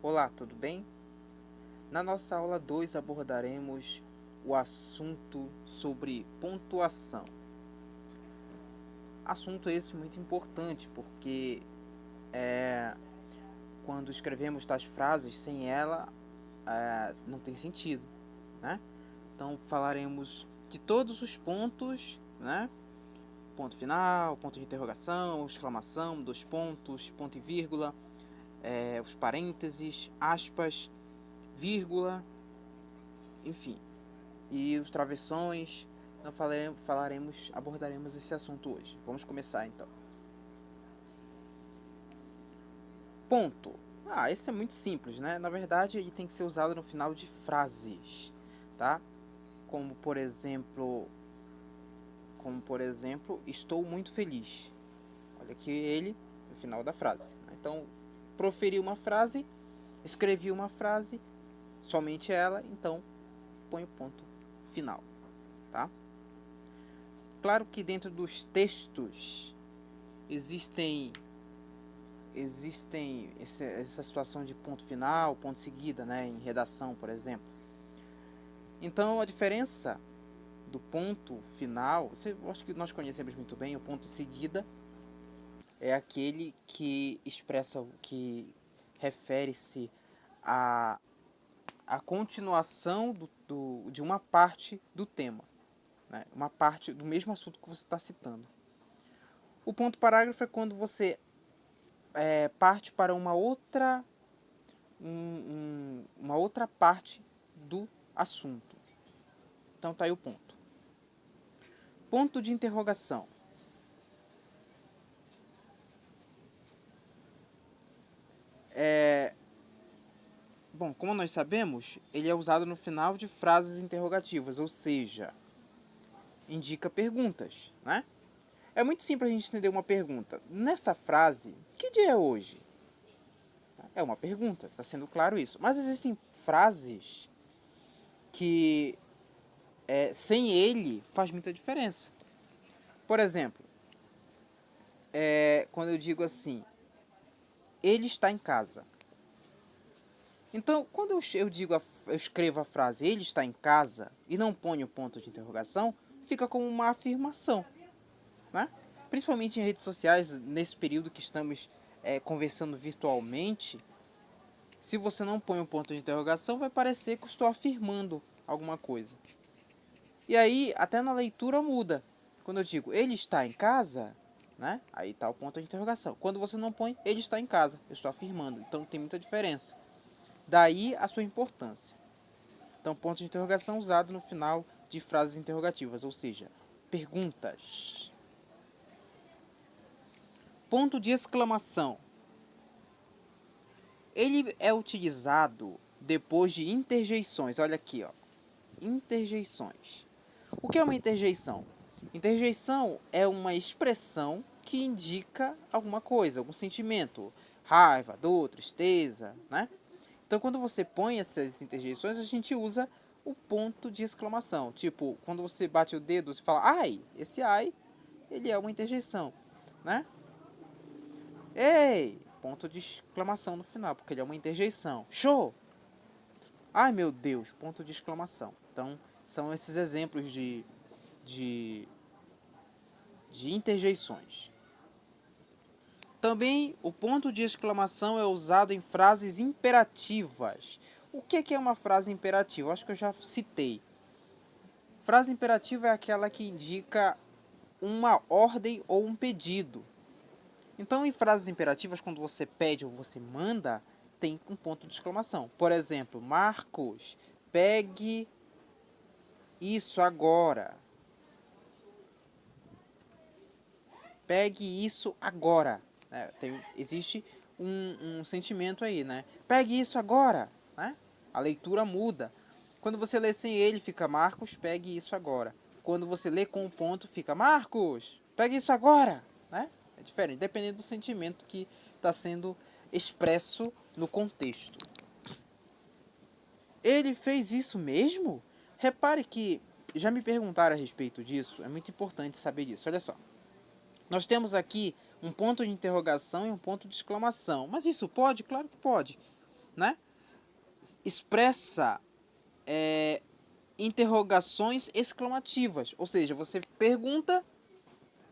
Olá, tudo bem? Na nossa aula 2 abordaremos o assunto sobre pontuação. Assunto esse muito importante porque quando escrevemos tais frases sem ela não tem sentido, né? Então falaremos de todos os pontos, né? Ponto final, ponto de interrogação, exclamação, dois pontos, ponto e vírgula, os parênteses, aspas, vírgula, enfim. E os travessões. Então abordaremos esse assunto hoje. Vamos começar então. Ponto. Esse é muito simples, né? Na verdade, ele tem que ser usado no final de frases, tá? Como por exemplo, estou muito feliz. Olha aqui ele no final da frase. Então, proferi uma frase, escrevi uma frase, somente ela, então põe o ponto final, tá? Claro que dentro dos textos existem essa situação de ponto final, ponto seguida, né, em redação, por exemplo. Então, a diferença do ponto final, acho que nós conhecemos muito bem, o ponto seguida é aquele que expressa, que refere-se a continuação de uma parte do tema, né, uma parte do mesmo assunto que você está citando. O ponto parágrafo é quando você parte para uma outra parte do assunto. Então tá aí o ponto. Ponto de interrogação. Bom, como nós sabemos, ele é usado no final de frases interrogativas, ou seja, indica perguntas, né? É muito simples a gente entender uma pergunta. Nesta frase, que dia é hoje? É uma pergunta, está sendo claro isso. Mas existem frases que sem ele faz muita diferença. Por exemplo, quando eu digo assim, ele está em casa. Então, quando eu escrevo a frase ele está em casa e não ponho ponto de interrogação, fica como uma afirmação, né? Principalmente em redes sociais, nesse período que estamos conversando virtualmente, se você não põe um ponto de interrogação, vai parecer que eu estou afirmando alguma coisa. E aí, até na leitura muda. Quando eu digo ele está em casa, né? Aí está o ponto de interrogação. Quando você não põe ele está em casa, eu estou afirmando. Então tem muita diferença. Daí a sua importância. Então, ponto de interrogação usado no final de frases interrogativas, ou seja, perguntas. Ponto de exclamação. Ele é utilizado depois de interjeições. Olha aqui, ó. Interjeições. O que é uma interjeição? Interjeição é uma expressão que indica alguma coisa, algum sentimento. Raiva, dor, tristeza, né? Então, quando você põe essas interjeições, a gente usa o ponto de exclamação. Tipo, quando você bate o dedo, você fala ai. Esse ai, ele é uma interjeição, né? Ei! Ponto de exclamação no final, porque ele é uma interjeição. Show! Ai, meu Deus! Ponto de exclamação. Então, são esses exemplos de, de interjeições. Também o ponto de exclamação é usado em frases imperativas. O que é uma frase imperativa? Acho que eu já citei. Frase imperativa é aquela que indica uma ordem ou um pedido. Então, em frases imperativas, quando você pede ou você manda, tem um ponto de exclamação. Por exemplo, Marcos, pegue isso agora. Pegue isso agora. Existe um sentimento aí, né? Pegue isso agora, né? A leitura muda. Quando você lê sem ele, fica Marcos, pegue isso agora. Quando você lê com o ponto, fica Marcos, pegue isso agora, né? É diferente, dependendo do sentimento que está sendo expresso no contexto. Ele fez isso mesmo? Repare que já me perguntaram a respeito disso, é muito importante saber disso. Olha só. Nós temos aqui um ponto de interrogação e um ponto de exclamação. Mas isso pode? Claro que pode. né? Expressa interrogações exclamativas, ou seja, você pergunta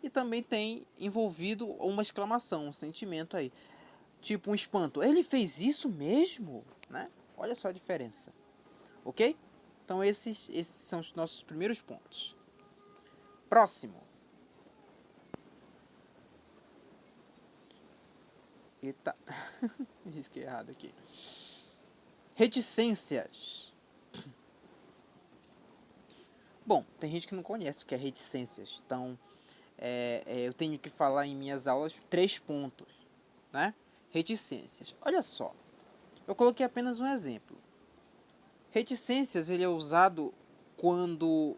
e também tem envolvido uma exclamação, um sentimento aí, tipo um espanto. Ele fez isso mesmo, né? Olha só a diferença, ok? Então esses são os nossos primeiros pontos. Próximo. Eita, risquei errado aqui. Reticências. Bom, tem gente que não conhece o que é reticências, então eu tenho que falar em minhas aulas 3 pontos, né? Reticências. Olha só, eu coloquei apenas um exemplo. Reticências ele é usado quando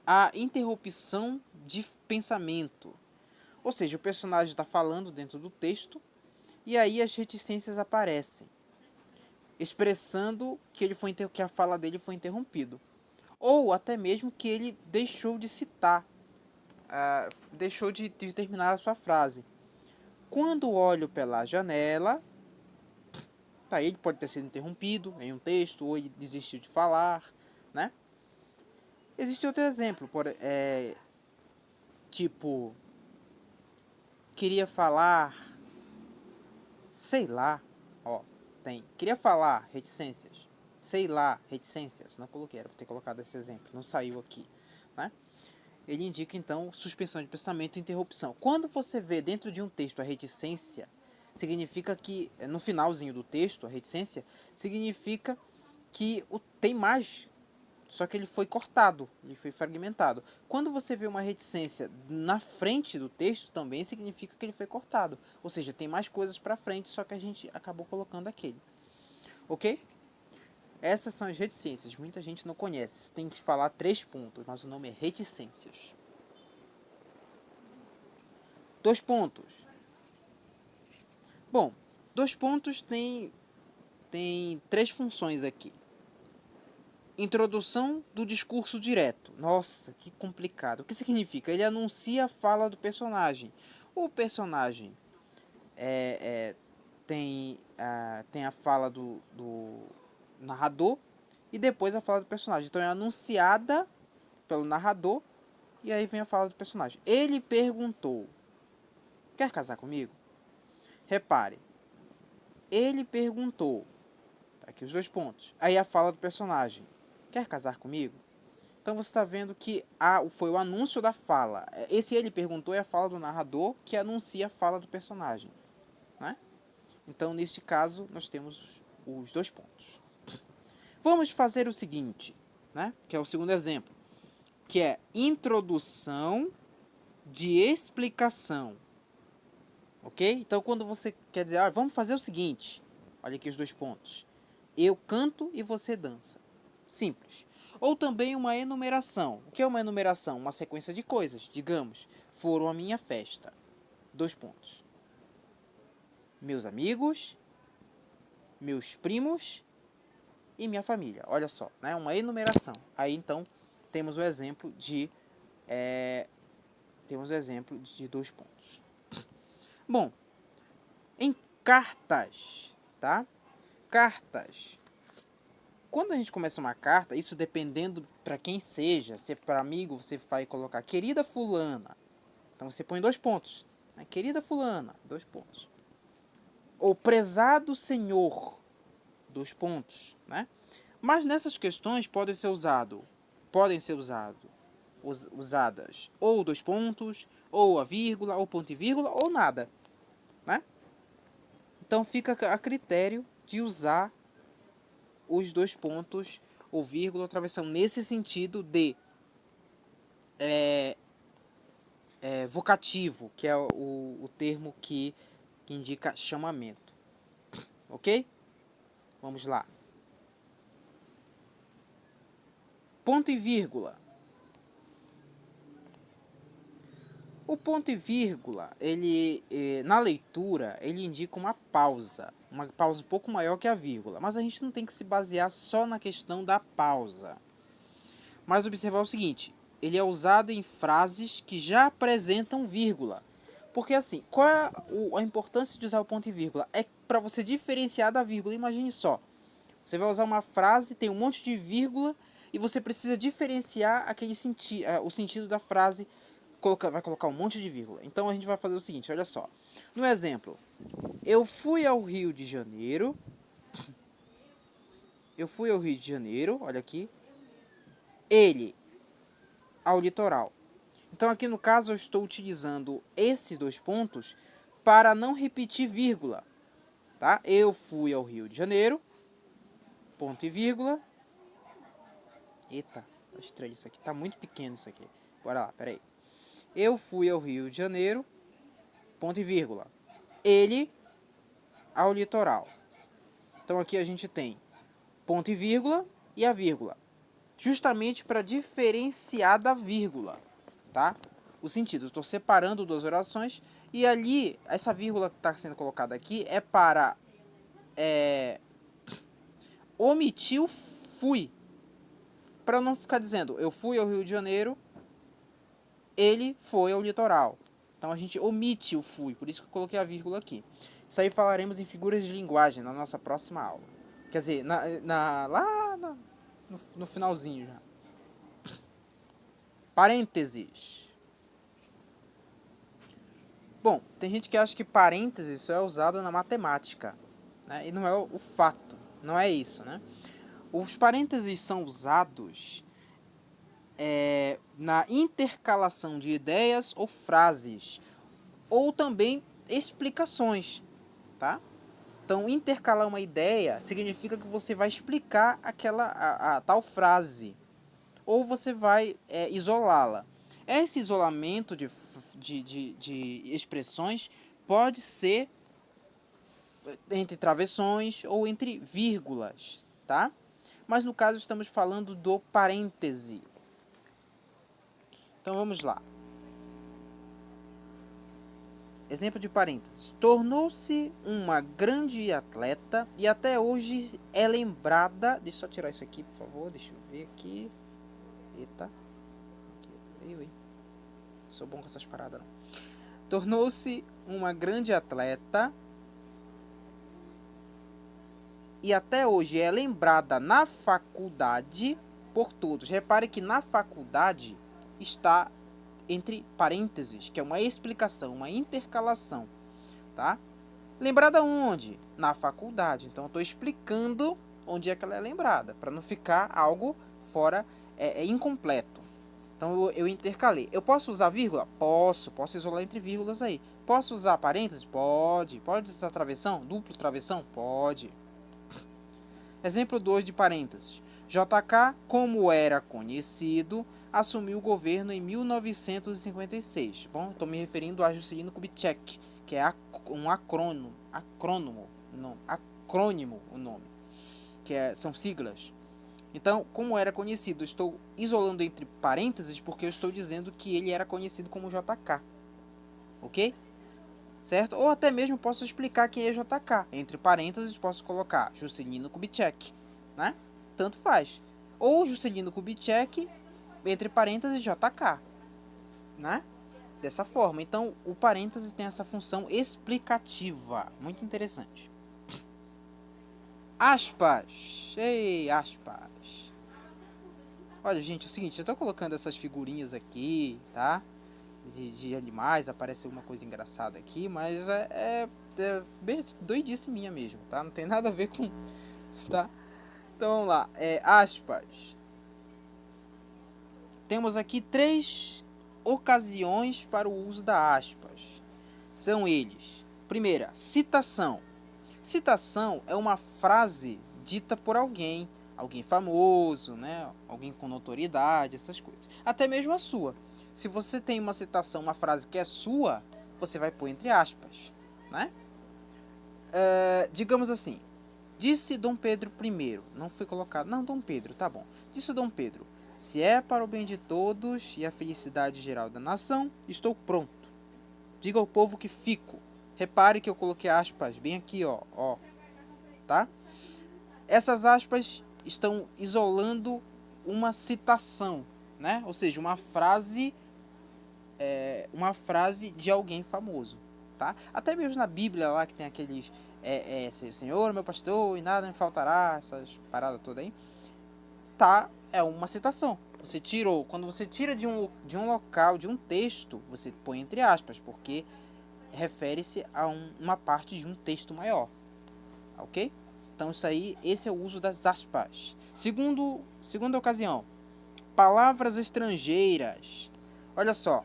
há interrupção de pensamento, ou seja, o personagem está falando dentro do texto e aí as reticências aparecem, expressando que a fala dele foi interrompido, ou até mesmo que ele deixou de citar, deixou de terminar a sua frase. Quando olho pela janela, tá, ele pode ter sido interrompido em um texto, ou ele desistiu de falar, né? Existe outro exemplo, tipo, queria falar, sei lá, ó, queria falar, reticências, sei lá, reticências, não coloquei, era pra ter colocado esse exemplo, não saiu aqui, né? Ele indica, então, suspensão de pensamento e interrupção. Quando você vê dentro de um texto a reticência, significa que, no finalzinho do texto, a reticência, significa que tem mais, só que ele foi cortado, ele foi fragmentado. Quando você vê uma reticência na frente do texto, também significa que ele foi cortado. Ou seja, tem mais coisas para frente, só que a gente acabou colocando aquele. Ok? Essas são as reticências. Muita gente não conhece. Você tem que falar 3 pontos, mas o nome é reticências. 2 pontos. Bom, 2 pontos tem 3 funções aqui. Introdução do discurso direto. Nossa, que complicado. O que significa? Ele anuncia a fala do personagem. O personagem tem a fala do narrador e depois a fala do personagem. Então é anunciada pelo narrador e aí vem a fala do personagem. Ele perguntou: quer casar comigo? Repare, ele perguntou. Tá aqui os 2 pontos. Aí a fala do personagem: quer casar comigo? Então você está vendo que foi o anúncio da fala. Esse ele perguntou é a fala do narrador que anuncia a fala do personagem, né? Então neste caso nós temos os 2 pontos. Vamos fazer o seguinte, né? Que é o segundo exemplo, que é introdução de explicação, ok? Então quando você quer dizer, vamos fazer o seguinte, olha aqui os 2 pontos. Eu canto e você dança. Simples. Ou também uma enumeração. O que é uma enumeração? Uma sequência de coisas. Digamos, foram à minha festa. 2 pontos. Meus amigos, meus primos e minha família. Olha só, né? Uma enumeração. Aí então temos o exemplo de 2 pontos. Bom, em cartas, tá? Cartas. Quando a gente começa uma carta, isso dependendo para quem seja, se é para amigo, você vai colocar querida fulana. Então você põe 2 pontos. Né? Querida fulana, 2 pontos. Ou prezado senhor, 2 pontos, né? Mas nessas questões usadas ou 2 pontos, ou a vírgula, ou ponto e vírgula, ou nada, né? Então fica a critério de usar os 2 pontos ou vírgula ou travessão nesse sentido de vocativo, que é o termo que indica chamamento. Ok? Vamos lá. Ponto e vírgula. O ponto e vírgula, ele na leitura, ele indica uma pausa um pouco maior que a vírgula, mas a gente não tem que se basear só na questão da pausa. Mas observar o seguinte, ele é usado em frases que já apresentam vírgula. Porque assim, qual é a importância de usar o ponto e vírgula? É para você diferenciar da vírgula. Imagine só, você vai usar uma frase, tem um monte de vírgula, e você precisa diferenciar o sentido da frase, vai colocar um monte de vírgula. Então a gente vai fazer o seguinte, olha só. No exemplo, eu fui ao Rio de Janeiro, olha aqui, ele ao litoral. Então aqui no caso eu estou utilizando esses dois pontos para não repetir vírgula, tá? Eu fui ao Rio de Janeiro, ponto e vírgula. Eita, tá estranho isso aqui, tá muito pequeno isso aqui. Bora lá, peraí. Eu fui ao Rio de Janeiro, ponto e vírgula. Ele ao litoral. Então aqui a gente tem ponto e vírgula e a vírgula. Justamente para diferenciar da vírgula, tá? O sentido, eu estou separando duas orações e ali, essa vírgula que está sendo colocada aqui é para omitir o fui. Para não ficar dizendo, eu fui ao Rio de Janeiro, ele foi ao litoral. Então a gente omite o fui, por isso que eu coloquei a vírgula aqui. Isso aí falaremos em figuras de linguagem na nossa próxima aula. Quer dizer, no finalzinho já. Parênteses. Bom, tem gente que acha que parênteses só é usado na matemática, né? E não é o fato, não é isso, né? Os parênteses são usados na intercalação de ideias ou frases, ou também explicações, tá? Então, intercalar uma ideia significa que você vai explicar a tal frase, ou você vai isolá-la. Esse isolamento de expressões pode ser entre travessões ou entre vírgulas, tá? Mas no caso estamos falando do parêntese. Então vamos lá. Exemplo de parênteses. Tornou-se uma grande atleta e até hoje é lembrada... Deixa eu só tirar isso aqui, por favor. Deixa eu ver aqui. Eita. Sou bom com essas paradas, não. Tornou-se uma grande atleta e até hoje é lembrada na faculdade por todos. Repare que na faculdade está entre parênteses, que é uma explicação, uma intercalação, tá? Lembrada onde? Na faculdade. Então eu estou explicando onde é que ela é lembrada, para não ficar algo fora, incompleto. Então eu intercalei. Eu posso usar vírgula? Posso isolar entre vírgulas aí. Posso usar parênteses? Pode. Pode usar travessão? Duplo travessão? Pode. Exemplo 2 de parênteses. JK, como era conhecido, assumiu o governo em 1956. Bom, estou me referindo a Juscelino Kubitschek, que é um acrônimo o nome, são siglas. Então, como era conhecido, estou isolando entre parênteses porque eu estou dizendo que ele era conhecido como JK. Ok? Certo? Ou até mesmo posso explicar quem é JK. Entre parênteses posso colocar Juscelino Kubitschek, né? Tanto faz. Ou Juscelino Kubitschek, entre parênteses JK, né? Dessa forma. Então, o parênteses tem essa função explicativa. Muito interessante. Aspas. Ei, aspas. Olha, gente, é o seguinte, eu tô colocando essas figurinhas aqui, tá? De animais, aparece alguma coisa engraçada aqui, mas é bem doidice minha mesmo, tá? Não tem nada a ver com... tá? Então, vamos lá. Aspas. Temos aqui 3 ocasiões para o uso da aspas. São eles. Primeira, citação. Citação é uma frase dita por alguém famoso, né? Alguém com notoriedade, essas coisas. Até mesmo a sua. Se você tem uma citação, uma frase que é sua, você vai pôr entre aspas, né? Digamos assim, disse Dom Pedro I, não foi colocado, não, Dom Pedro, tá bom. Disse Dom Pedro, se é para o bem de todos e a felicidade geral da nação, estou pronto. Diga ao povo que fico. Repare que eu coloquei aspas bem aqui, ó, tá? Essas aspas estão isolando uma citação, né? Ou seja, uma frase uma frase de alguém famoso, tá? Até mesmo na Bíblia lá que tem aqueles Senhor, meu pastor, e nada me faltará, essas paradas todas aí, tá? É uma citação. Você tirou, quando você tira de um local, de um texto, você põe entre aspas, porque refere-se a uma parte de um texto maior, ok? Então isso aí, esse é o uso das aspas. Segunda ocasião, palavras estrangeiras. Olha só,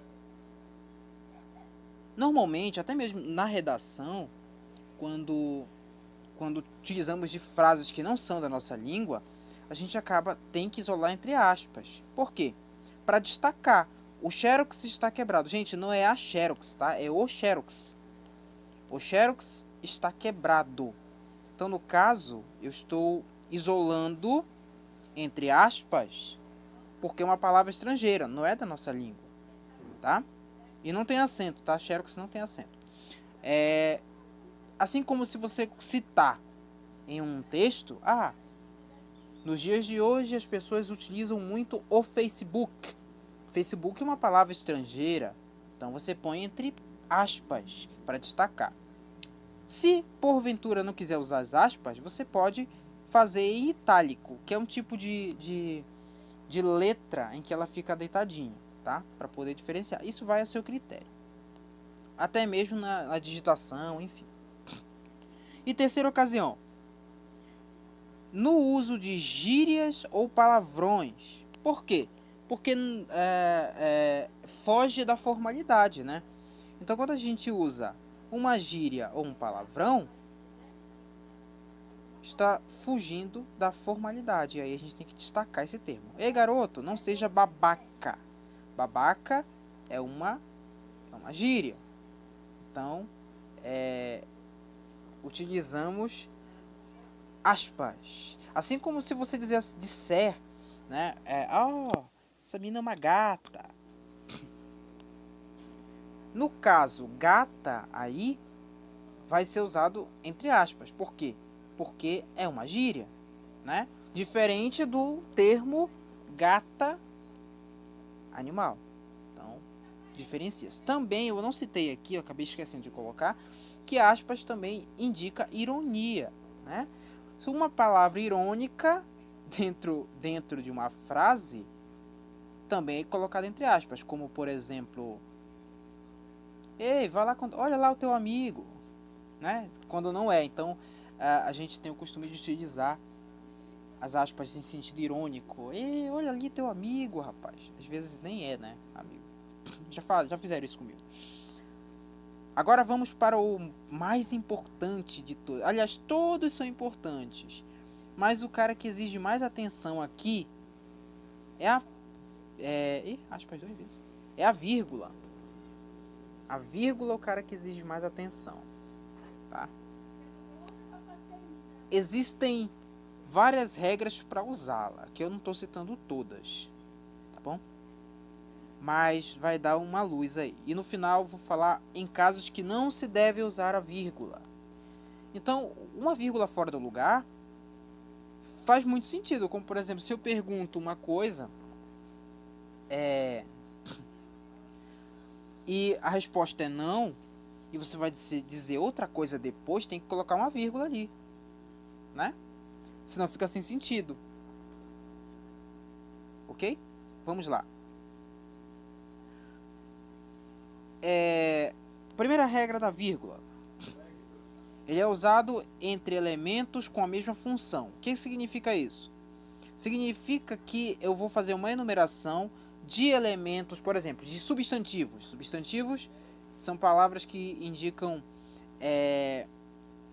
normalmente, até mesmo na redação, quando utilizamos de frases que não são da nossa língua, a gente tem que isolar entre aspas. Por quê? Para destacar. O Xerox está quebrado. Gente, não é a Xerox, tá? É o Xerox. O Xerox está quebrado. Então, no caso, eu estou isolando entre aspas, porque é uma palavra estrangeira, não é da nossa língua, tá? E não tem acento, tá? Xerox não tem acento. Assim como se você citar em um texto, nos dias de hoje as pessoas utilizam muito o Facebook. Facebook é uma palavra estrangeira, então você põe entre aspas para destacar. Se porventura não quiser usar as aspas, você pode fazer em itálico, que é um tipo de letra em que ela fica deitadinha, tá? Para poder diferenciar. Isso vai ao seu critério. Até mesmo na digitação, enfim. E terceira ocasião, no uso de gírias ou palavrões. Por quê? Porque foge da formalidade, né? Então, quando a gente usa uma gíria ou um palavrão, está fugindo da formalidade. E aí a gente tem que destacar esse termo. Ei, garoto, não seja babaca. Babaca é uma gíria. Então, utilizamos aspas. Assim como se você disser, né? Essa mina é uma gata. No caso, gata aí vai ser usado entre aspas. Por quê? Porque é uma gíria, né? Diferente do termo gata animal. Então, diferencia-se. Também, eu não citei aqui, eu acabei esquecendo de colocar, que aspas também indica ironia, né? Se uma palavra irônica dentro de uma frase também é colocada entre aspas, como por exemplo, ei, vai lá, olha lá o teu amigo, né? Quando não é. Então, a gente tem o costume de utilizar as aspas em sentido irônico. Ei, olha ali teu amigo, rapaz. Às vezes nem é, né, amigo? Já fizeram isso comigo. Agora vamos para o mais importante de todos. Aliás, todos são importantes. Mas o cara que exige mais atenção aqui aspas duas vezes. É a vírgula. A vírgula é o cara que exige mais atenção. Tá? Existem várias regras para usá-la, que eu não estou citando todas. Tá bom? Mas vai dar uma luz aí. E no final eu vou falar em casos que não se deve usar a vírgula. Então, uma vírgula fora do lugar faz muito sentido. Como, por exemplo, se eu pergunto uma coisa e a resposta é não, e você vai dizer outra coisa depois, tem que colocar uma vírgula ali, né? Senão fica sem sentido. Ok? Vamos lá. Primeira regra da vírgula. Ele é usado entre elementos com a mesma função. O que significa isso? Significa que eu vou fazer uma enumeração de elementos, por exemplo, de substantivos. Substantivos são palavras que indicam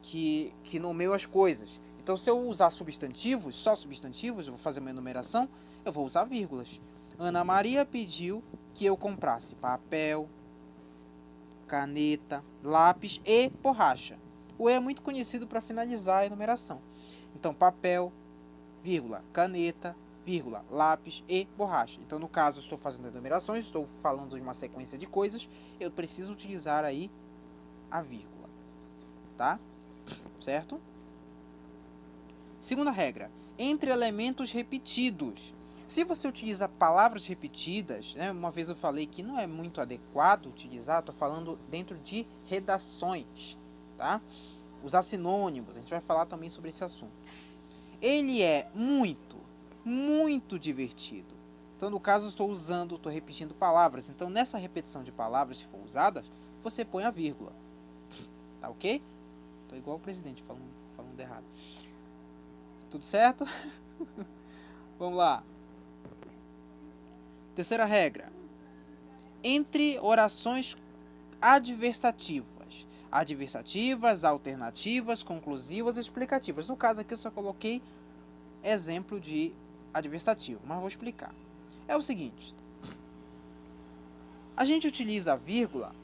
que nomeiam as coisas. Então, se eu usar substantivos, só substantivos, eu vou fazer uma enumeração, eu vou usar vírgulas. Ana Maria pediu que eu comprasse papel, caneta, lápis e borracha. O E é muito conhecido para finalizar a enumeração. Então, papel, vírgula, caneta, vírgula, lápis e borracha. Então, no caso, eu estou fazendo enumerações, estou falando de uma sequência de coisas, eu preciso utilizar aí a vírgula. Tá? Certo? Segunda regra. Entre elementos repetidos. Se você utiliza palavras repetidas, né, uma vez eu falei que não é muito adequado utilizar, estou falando dentro de redações, tá? Usar sinônimos, a gente vai falar também sobre esse assunto. Ele é muito, muito divertido. Então, no caso, estou repetindo palavras. Então, nessa repetição de palavras, se for usada, você põe a vírgula. Tá ok? Tô igual o presidente falando errado. Tudo certo? Vamos lá. Terceira regra. Entre orações adversativas. Adversativas, alternativas, conclusivas, explicativas. No caso aqui eu só coloquei exemplo de adversativo, mas vou explicar. É o seguinte. A gente utiliza a vírgula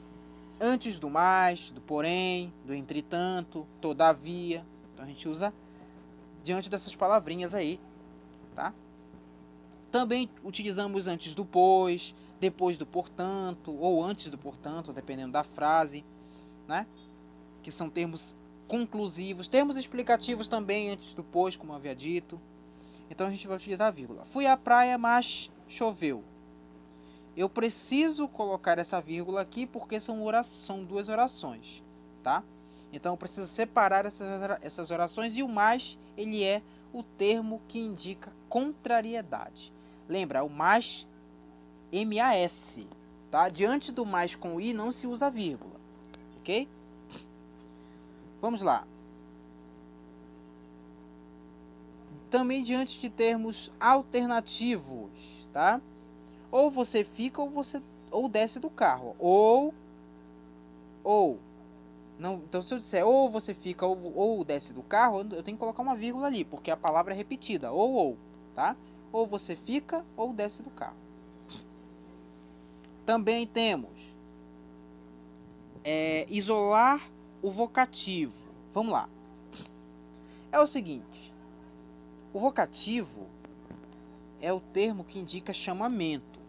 antes do mais, do porém, do entretanto, todavia. Então a gente usa diante dessas palavrinhas aí, tá? Também utilizamos antes do pois, depois do portanto, ou antes do portanto, dependendo da frase, né? Que são termos conclusivos. Termos explicativos também antes do pois, como eu havia dito. Então a gente vai utilizar a vírgula. Fui à praia, mas choveu. Eu preciso colocar essa vírgula aqui porque são duas orações, tá? Então eu preciso separar essas orações e o mais, ele é o termo que indica contrariedade. Lembra, o mais, M-A-S, tá? Diante do mais com I não se usa vírgula, ok? Vamos lá. Também diante de termos alternativos, tá? Ou você fica ou desce do carro. Ou. Não, então se eu disser ou você fica ou desce do carro, eu tenho que colocar uma vírgula ali, porque a palavra é repetida. Ou, tá? Ou você fica ou desce do carro. Também temos isolar o vocativo. Vamos lá. É o seguinte. O vocativo é o termo que indica chamamento.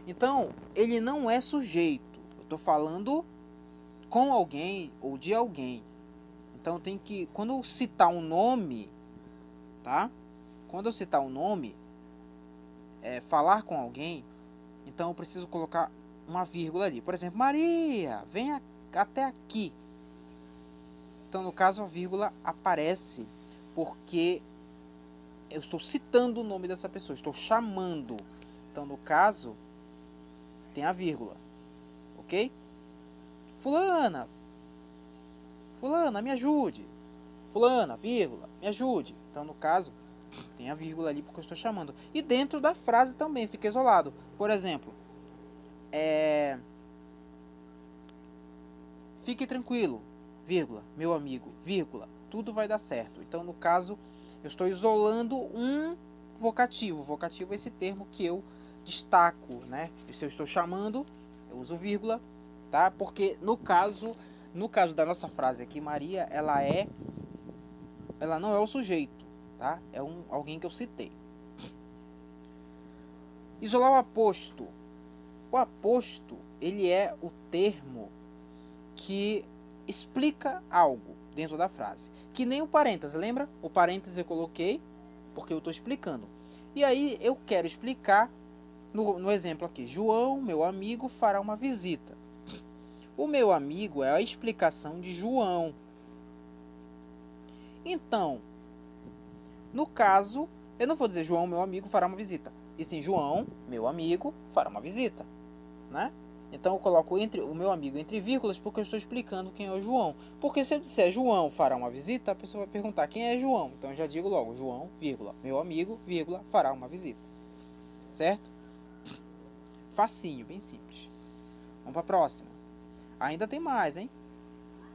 Então, ele não é sujeito. Eu estou falando com alguém ou de alguém. Então, tem que... Quando eu citar um nome, tá? Quando eu citar um nome, falar com alguém, então eu preciso colocar uma vírgula ali. Por exemplo, Maria, venha até aqui. Então, no caso, a vírgula aparece porque eu estou citando o nome dessa pessoa, estou chamando. Então, no caso, tem a vírgula, ok? Fulana, me ajude. Fulana, vírgula, me ajude. Então, no caso, tem a vírgula ali porque eu estou chamando. E dentro da frase também, fica isolado. Por exemplo, fique tranquilo, vírgula, meu amigo, vírgula, tudo vai dar certo. Então, no caso, eu estou isolando um vocativo. Vocativo é esse termo que eu destaco, né? E se eu estou chamando, eu uso vírgula, tá? Porque no caso da nossa frase aqui, Maria, ela não é o sujeito, tá? É alguém que eu citei. Isolar o aposto. O aposto, ele é o termo que explica algo dentro da frase. Que nem o parêntese, lembra? O parêntese eu coloquei porque eu estou explicando. E aí eu quero explicar no exemplo aqui. João, meu amigo, fará uma visita. O meu amigo é a explicação de João. Então, no caso, eu não vou dizer João, meu amigo, fará uma visita. E sim, João, meu amigo, fará uma visita, né? Então eu coloco o meu amigo entre vírgulas porque eu estou explicando quem é o João. Porque se eu disser João fará uma visita, a pessoa vai perguntar quem é João. Então eu já digo logo, João, vírgula, meu amigo, vírgula, fará uma visita. Certo? Facinho, bem simples. Vamos para a próxima. Ainda tem mais, hein?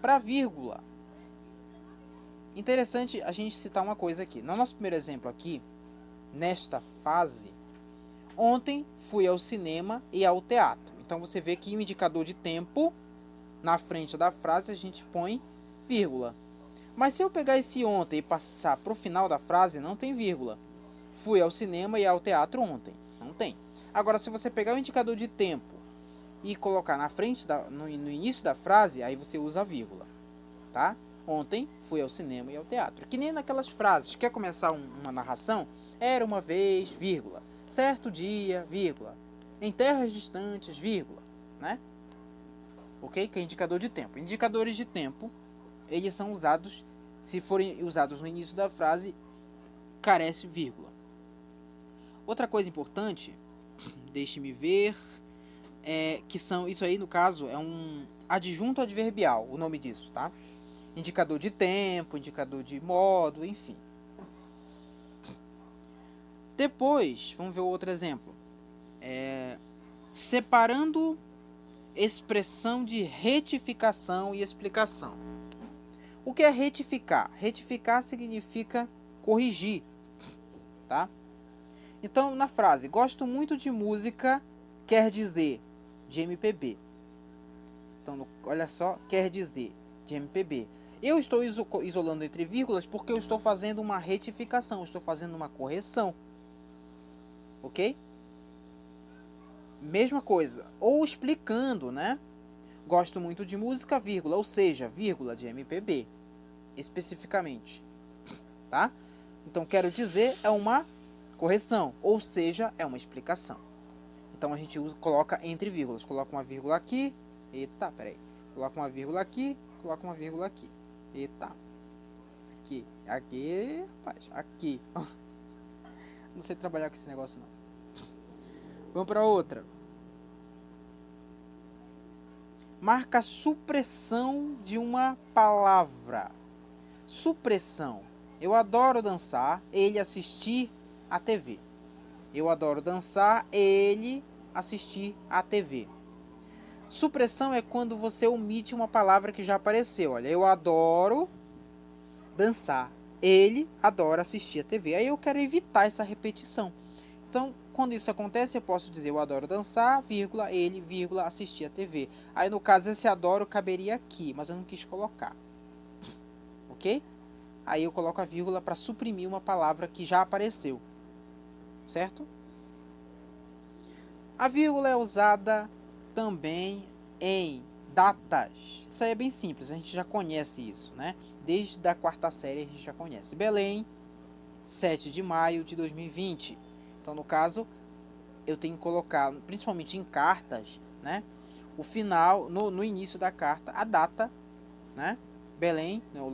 Para vírgula. Interessante a gente citar uma coisa aqui. No nosso primeiro exemplo aqui, nesta fase, ontem fui ao cinema e ao teatro. Então você vê que o indicador de tempo na frente da frase a gente põe vírgula. Mas se eu pegar esse ontem e passar para o final da frase, não tem vírgula. Fui ao cinema e ao teatro ontem. Não tem. Agora, se você pegar o indicador de tempo e colocar na frente, no início da frase, aí você usa a vírgula. Tá? Ontem fui ao cinema e ao teatro. Que nem naquelas frases. Quer começar uma narração? Era uma vez, vírgula. certo dia, vírgula, em terras distantes, vírgula, né? Ok? Que é indicador de tempo. Indicadores de tempo, eles são usados, se forem usados no início da frase, carece vírgula. Outra coisa importante, deixe-me ver, que são, isso aí no caso é um adjunto adverbial, o nome disso, tá? Indicador de tempo, indicador de modo, enfim. Depois, vamos ver outro exemplo. Separando expressão de retificação e explicação. O que é retificar? Retificar significa corrigir, tá? Então, na frase, gosto muito de música, quer dizer de MPB. Então, olha só, quer dizer de MPB. Eu estou isolando entre vírgulas porque eu estou fazendo uma retificação, estou fazendo uma correção. Ok? Mesma coisa. Ou explicando, né? Gosto muito de música, vírgula, ou seja, vírgula de MPB. Especificamente. Tá? Então, quero dizer, é uma correção, ou seja, é uma explicação. Então, a gente coloca entre vírgulas. Coloca uma vírgula aqui. Eita, peraí. Coloca uma vírgula aqui, coloca uma vírgula aqui. Eita. Aqui. Aqui, rapaz. Aqui. Não sei trabalhar com esse negócio, não. Vamos para outra. Marca supressão de uma palavra. Supressão. Eu adoro dançar, ele assistir a TV. Eu adoro dançar, ele assistir a TV. Supressão é quando você omite uma palavra que já apareceu. Olha, eu adoro dançar, ele adora assistir a TV. Aí eu quero evitar essa repetição. Então, quando isso acontece, eu posso dizer eu adoro dançar, vírgula, ele, vírgula, assistir a TV. Aí, no caso, esse adoro caberia aqui, mas eu não quis colocar. Ok? Aí eu coloco a vírgula para suprimir uma palavra que já apareceu. Certo? A vírgula é usada também em datas. Isso aí é bem simples, a gente já conhece isso, né? Desde a quarta série a gente já conhece. Belém, 7 de maio de 2020. Então, no caso, eu tenho que colocar, principalmente em cartas, né? O final, no início da carta, a data, né? Belém, né, o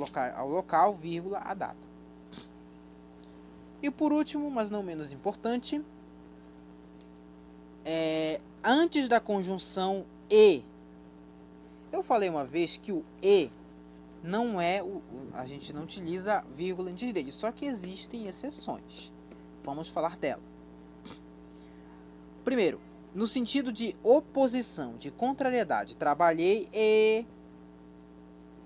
local, vírgula, a data. E por último, mas não menos importante, antes da conjunção e. Eu falei uma vez que o e não é a gente não utiliza vírgula antes dele, só que existem exceções. Vamos falar dela. Primeiro, no sentido de oposição, de contrariedade, trabalhei e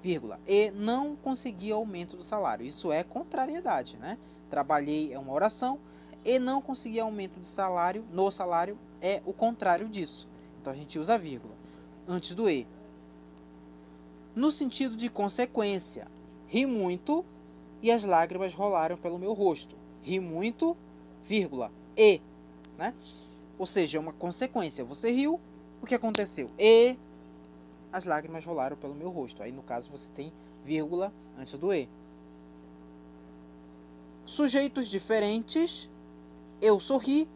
vírgula, e não consegui aumento do salário. Isso é contrariedade, né? Trabalhei é uma oração e não consegui aumento de salário, no salário é o contrário disso. Então a gente usa vírgula antes do e. No sentido de consequência, ri muito e as lágrimas rolaram pelo meu rosto. Ri muito, vírgula, e, né? Ou seja, é uma consequência. Você riu, o que aconteceu? E as lágrimas rolaram pelo meu rosto. Aí, no caso, você tem vírgula antes do e. Sujeitos diferentes, eu sorri,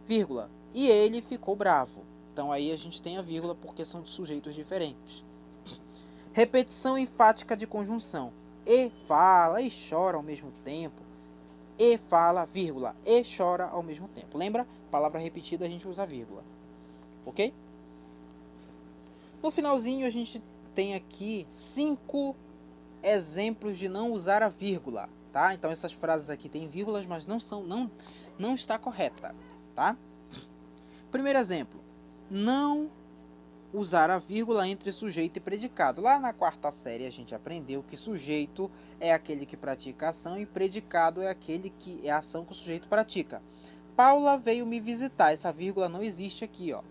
vírgula, e ele ficou bravo. Então, aí a gente tem a vírgula porque são sujeitos diferentes. Repetição enfática de conjunção. E fala e chora ao mesmo tempo. E fala, vírgula, e chora ao mesmo tempo. Lembra? Palavra repetida a gente usa vírgula. Ok? No finalzinho a gente tem aqui 5 exemplos de não usar a vírgula, tá? Então essas frases aqui têm vírgulas, mas não está correta, tá? Primeiro exemplo. Não usar a vírgula entre sujeito e predicado. Lá na quarta série a gente aprendeu que sujeito é aquele que pratica a ação e predicado é aquele que é a ação que o sujeito pratica. Paula veio me visitar. Essa vírgula não existe aqui, ó,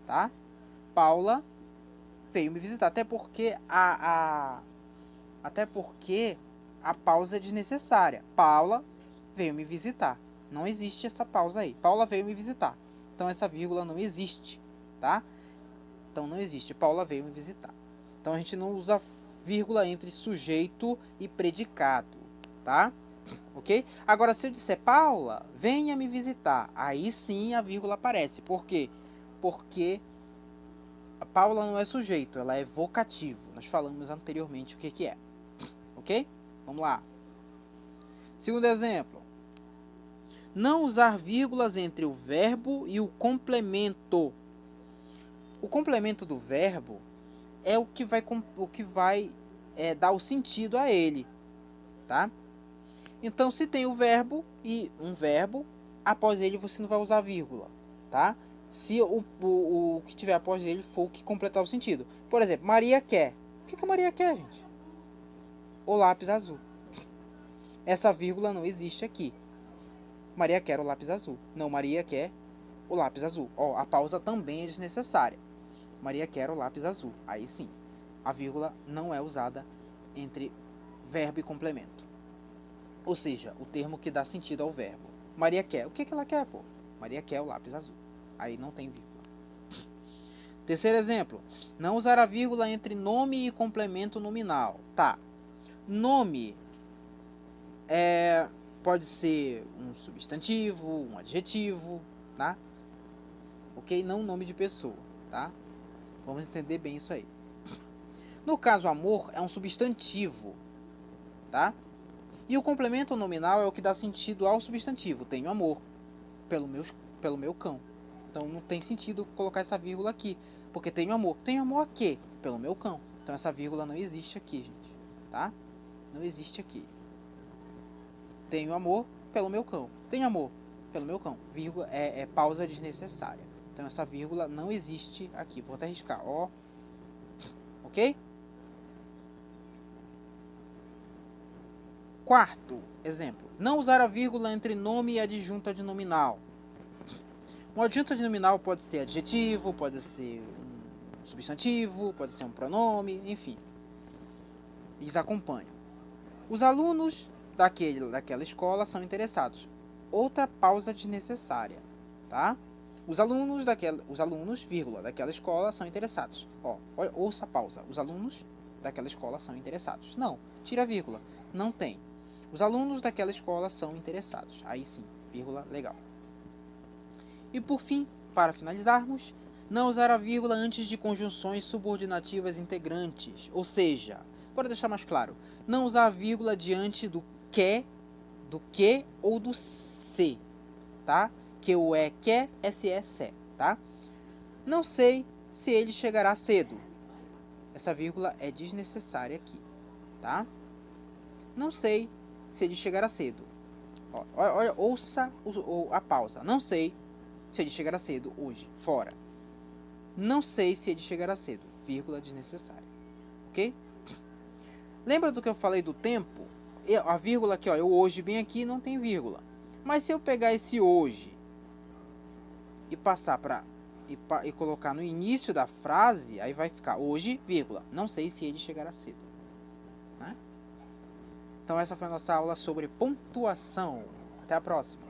tá? Paula veio me visitar, até porque a pausa é desnecessária. Paula veio me visitar. Não existe essa pausa aí. Paula veio me visitar. Então essa vírgula não existe, tá? Então não existe. Paula veio me visitar. Então a gente não usa vírgula entre sujeito e predicado, tá? Ok? Agora, se eu disser, Paula, venha me visitar, aí sim a vírgula aparece. Por quê? Porque a Paula não é sujeito, ela é vocativo. Nós falamos anteriormente o que é. Ok? Vamos lá. Segundo exemplo. Não usar vírgulas entre o verbo e o complemento. O complemento do verbo é o que vai dar o sentido a ele, tá? Então, se tem o verbo e um verbo, após ele você não vai usar vírgula, tá? Se o que tiver após ele for o que completar o sentido. Por exemplo, Maria quer. O que a Maria quer, gente? O lápis azul. Essa vírgula não existe aqui. Maria quer o lápis azul. Não, Maria quer o lápis azul. Ó, a pausa também é desnecessária. Maria quer o lápis azul. Aí sim, a vírgula não é usada entre verbo e complemento. Ou seja, o termo que dá sentido ao verbo. Maria quer. O que ela quer, pô? Maria quer o lápis azul. Aí não tem vírgula. Terceiro exemplo. Não usar a vírgula entre nome e complemento nominal. Tá. Nome pode ser um substantivo, um adjetivo, tá? Ok? Não nome de pessoa, tá? Vamos entender bem isso aí. No caso, amor é um substantivo, tá? E o complemento nominal é o que dá sentido ao substantivo. Tenho amor pelo meu cão. Então não tem sentido colocar essa vírgula aqui, porque tenho amor. Tenho amor a quê? Pelo meu cão. Então essa vírgula não existe aqui, gente, tá? Não existe aqui. Tenho amor pelo meu cão. Tenho amor pelo meu cão. Vírgula é pausa desnecessária. Então essa vírgula não existe aqui. Vou até riscar, ó. Ok? Quarto exemplo. Não usar a vírgula entre nome e adjunto adnominal. Um adjunto adnominal pode ser adjetivo, pode ser um substantivo, pode ser um pronome, enfim. Eles acompanham. Os alunos daquela escola são interessados. Outra pausa desnecessária, tá? Os alunos, vírgula, daquela escola são interessados. Ó, ouça a pausa. Os alunos daquela escola são interessados. Não, tira a vírgula. Não tem. Os alunos daquela escola são interessados. Aí sim, vírgula, legal. E por fim, para finalizarmos, não usar a vírgula antes de conjunções subordinativas integrantes. Ou seja, para deixar mais claro, não usar a vírgula diante do que ou do se, tá? Que o é, que, se, se, tá? Não sei se ele chegará cedo. Essa vírgula é desnecessária aqui, tá? Não sei se ele chegará cedo. Olha, ouça a pausa. Não sei se ele chegará cedo hoje, fora. Não sei se ele chegará cedo, vírgula desnecessária. Ok? Lembra do que eu falei do tempo? A vírgula aqui, ó, eu hoje bem aqui não tem vírgula. Mas se eu pegar esse hoje e passar e colocar no início da frase, aí vai ficar hoje, vírgula. Não sei se ele chegará cedo. Né? Então essa foi a nossa aula sobre pontuação. Até a próxima.